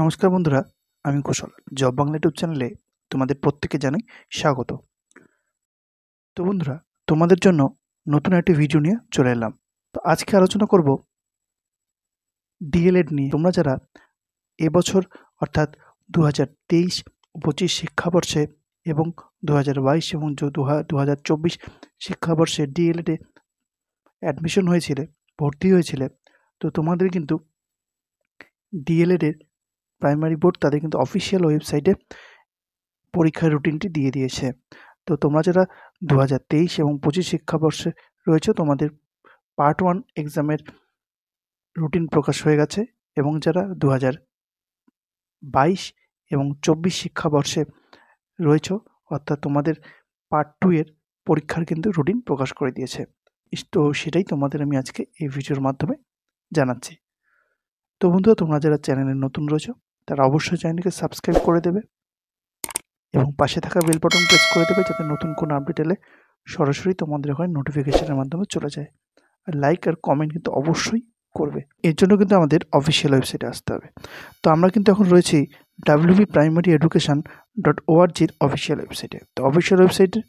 নমস্কার বন্ধুরা, আমি কুশল। জব বাংলা ইউটিউব চ্যানেলে তোমাদের প্রত্যেককে জানাই স্বাগত। তো বন্ধুরা, তোমাদের জন্য নতুন একটি ভিডিও নিয়ে চলে এলাম। তো আজকে আলোচনা করব ডিএলএড নিয়ে। তোমরা যারা এবছর অর্থাৎ 2023-25 শিক্ষাবর্ষে এবং 2022 এবং 2024 শিক্ষাবর্ষে ডিএলএডে অ্যাডমিশন হয়েছিলে, ভর্তি হয়েছিলে, তো তোমাদের কিন্তু ডিএলএডের প্রাইমারি বোর্ড তাদের কিন্তু অফিসিয়াল ওয়েবসাইটে পরীক্ষার রুটিনটি দিয়ে দিয়েছে। তো তোমরা যারা 2023 এবং 25 শিক্ষাবর্ষে রয়েছে, তোমাদের পার্ট 1 এক্সামের রুটিন প্রকাশ হয়ে গেছে, এবং যারা 2022 এবং 24 শিক্ষাবর্ষে রয়েছে, অর্থাৎ তোমাদের পার্ট 2 এর পরীক্ষার কিন্তু রুটিন প্রকাশ করে দিয়েছে। তো সেটাই তোমাদের আমি আজকে এই ভিডিওর মাধ্যমে জানাচ্ছি। তো বন্ধুরা, তোমরা যারা চ্যানেলে নতুন রয়েছে তারা অবশ্যই চ্যানেলকে সাবস্ক্রাইব করে দেবে এবং পাশে থাকা বেল বাটন প্রেস করে দেবে, যাতে নতুন কোনো আপডেট এলে সরাসরি তোমাদের ওখানে নোটিফিকেশনের মাধ্যমে চলে যায়। আর লাইক আর কমেন্ট কিন্তু অবশ্যই করবে। এর জন্য কিন্তু আমাদের অফিসিয়াল ওয়েবসাইটে আসতে হবে। তো আমরা কিন্তু এখন রয়েছি www.primaryeducation.org-র অফিসিয়াল ওয়েবসাইটে। তো অফিসিয়াল ওয়েবসাইটে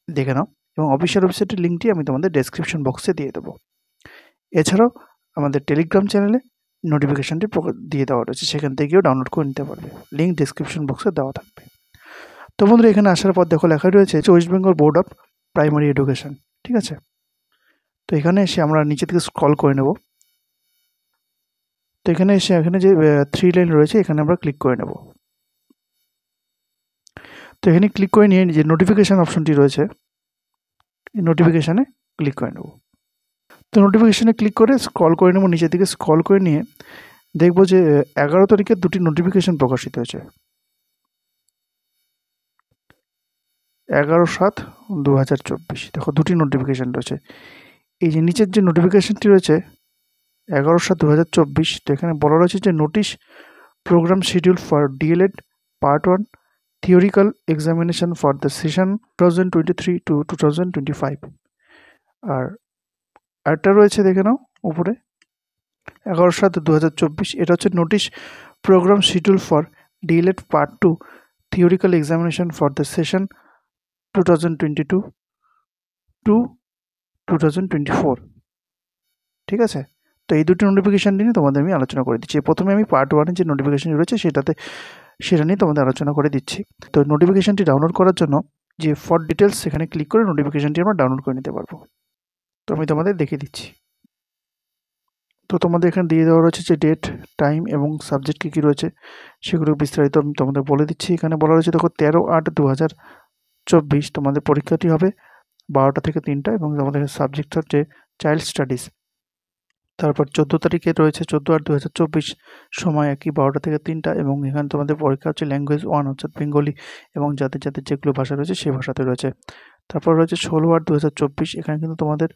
দেখে নাও, এবং অফিসিয়াল ওয়েবসাইটের লিঙ্কটি আমি তোমাদের ডেসক্রিপশন বক্সে দিয়ে দেবো। এছাড়াও আমাদের টেলিগ্রাম চ্যানেলে নোটিফিকেশানটি দিয়ে দেওয়া রয়েছে, সেখান থেকেও ডাউনলোড করে নিতে পারবে। লিঙ্ক ডেসক্রিপশন বক্সে দেওয়া থাকবে। তো বন্ধুরা, এখানে আসার পর দেখো লেখা রয়েছে West Bengal board of primary education. ঠিক আছে, তো এখানে এসে আমরা নিচে থেকে স্ক্রল করে নেব। তো এখানে এসে এখানে যে 3 লাইন রয়েছে, এখানে আমরা ক্লিক করে নেব। তো এখানে ক্লিক করে নিয়ে যে নোটিফিকেশান অপশনটি রয়েছে, এই নোটিফিকেশানে ক্লিক করে নেব। তো নোটিফিকেশানে ক্লিক করে স্ক্রল করে নেব, নিচের দিকে স্ক্রল করে নিয়ে দেখব যে 11 তারিখে দুটি নোটিফিকেশান প্রকাশিত হয়েছে। 11/7/2024 দেখো দুটি নোটিফিকেশান রয়েছে। এই যে নিচের যে নোটিফিকেশানটি রয়েছে 11/7/2024, তো এখানে বলা রয়েছে যে notice programme schedule for DElEd part 1 theoretical examination for the session 2023-2025। আর আরেকটা রয়েছে, দেখে নাও উপরে 11/7/2024, এটা হচ্ছে notice programme schedule for DElEd part 2 theoretical examination for the session 2022-2024। ঠিক আছে, তো এই দুটি নোটিফিকেশান নিয়ে তোমাদের আমি আলোচনা করে দিচ্ছি। প্রথমে আমি পার্ট 1 যে নোটিফিকেশান রয়েছে সেটা নিয়ে তোমাদের আলোচনা করে দিচ্ছি। তো নোটিফিকেশানটি ডাউনলোড করার জন্য যে ফর ডিটেলস, সেখানে ক্লিক করে নোটিফিকেশানটি আমরা ডাউনলোড করে নিতে পারবো। তো আমি তোমাদের দেখিয়ে দিচ্ছি। তো তোমাদের এখানে দিয়ে দেওয়া রয়েছে যে ডেট, টাইম এবং সাবজেক্ট কী কী রয়েছে, সেগুলো বিস্তারিত আমি তোমাদের বলে দিচ্ছি। এখানে বলা রয়েছে দেখো 13/8/2024 তোমাদের পরীক্ষাটি হবে 12টা থেকে 3টা, এবং তোমাদের সাবজেক্ট হচ্ছে চাইল্ড স্টাডিজ। তারপর 14 তারিখে রয়েছে 14/8/2024 সময় একই 12টা থেকে 3টা, এবং এখানে তোমাদের পরীক্ষা হচ্ছে ল্যাঙ্গুয়েজ 1 অর্থাৎ বেঙ্গলি, এবং যাদের যাদের যেগুলো ভাষা রয়েছে সেই ভাষাতে রয়েছে। তারপর রয়েছে 16/8/2024, এখানে কিন্তু তোমাদের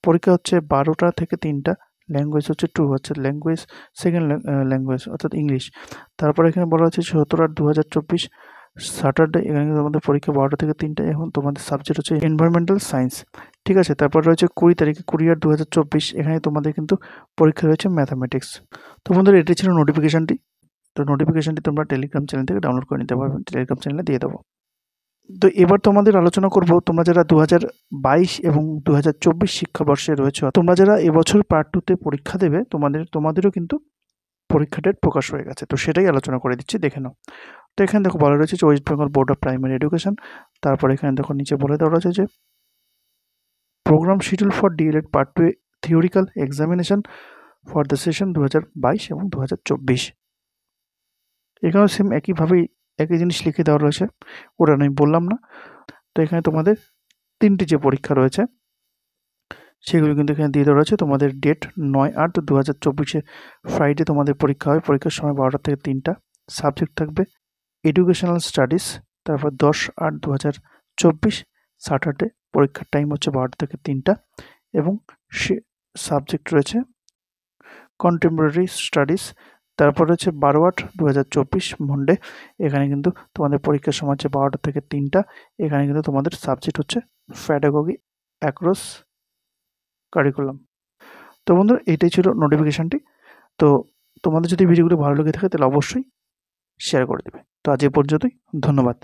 পরীক্ষা হচ্ছে 12টা থেকে 3টা, ল্যাঙ্গুয়েজ হচ্ছে 2 অর্থাৎ ল্যাঙ্গুয়েজ সেকেন্ড ল্যাঙ্গুয়েজ অর্থাৎ ইংলিশ। তারপর এখানে বলা হচ্ছে 17/8/2024 স্যাটারডে, এখানে কিন্তু তোমাদের পরীক্ষা 12টা থেকে 3টা, এখন তোমাদের সাবজেক্ট হচ্ছে এনভায়রনমেন্টাল সায়েন্স। ঠিক আছে, তারপর রয়েছে 20 তারিখে 20/8/2024, এখানে তোমাদের কিন্তু পরীক্ষা রয়েছে ম্যাথামেটিক্স। তো বন্ধুরা, এটি ছিল নোটিফিকেশানটি। তো নোটিফিকেশানটি তোমরা টেলিগ্রাম চ্যানেল থেকে ডাউনলোড করে নিতে পারবে, টেলিগ্রাম চ্যানেলে দিয়ে দেবো। তো এবার তোমাদের আলোচনা করব, তোমরা যারা 2022 এবং 2024 শিক্ষাবর্ষে রয়েছে, তোমরা যারা এবছর পার্ট 2তে পরীক্ষা দেবে, তোমাদেরও কিন্তু পরীক্ষা ডেট প্রকাশ হয়ে গেছে। তো সেটাই আলোচনা করে দিচ্ছি, দেখে নাও। তো এখানে দেখো বলা রয়েছে যে West Bengal board of primary education. তারপর এখানে দেখো নিচে বলে দেওয়া রয়েছে যে programme schedule for DElEd part 2 theoretical examination for the session 2022 এবং 2024। এখানেও সেম একইভাবেই একই জিনিস লিখে দেওয়া রয়েছে, ওটা আমি বললাম না। তো এখানে তোমাদের 3টি যে পরীক্ষা রয়েছে সেগুলো কিন্তু এখানে দিয়ে দেওয়া রয়েছে। তোমাদের ডেট 9/8/2024 ফ্রাইডে তোমাদের পরীক্ষা হবে, পরীক্ষার সময় 12টা থেকে 3টা, সাবজেক্ট থাকবে এডুকেশনাল স্টাডিজ। তারপর 10/8/2024 স্যাটারডে, পরীক্ষার টাইম হচ্ছে 12টা থেকে 3টা, এবং সে সাবজেক্ট রয়েছে কন্টেম্পোরারি স্টাডিজ। তারপর রয়েছে 12/8/2024 মন্ডে, এখানে কিন্তু তোমাদের পরীক্ষার সময় হচ্ছে 12টা থেকে 3টা, এখানে কিন্তু তোমাদের সাবজেক্ট হচ্ছে প্যাডাগজি অ্যাক্রস কারিকুলাম। তো বন্ধুরা, এইটাই ছিল নোটিফিকেশানটি। তো তোমাদের যদি ভিডিওগুলো ভালো লেগে থাকে তাহলে অবশ্যই শেয়ার করে দেবে। তো আজ এ পর্যন্তই, ধন্যবাদ।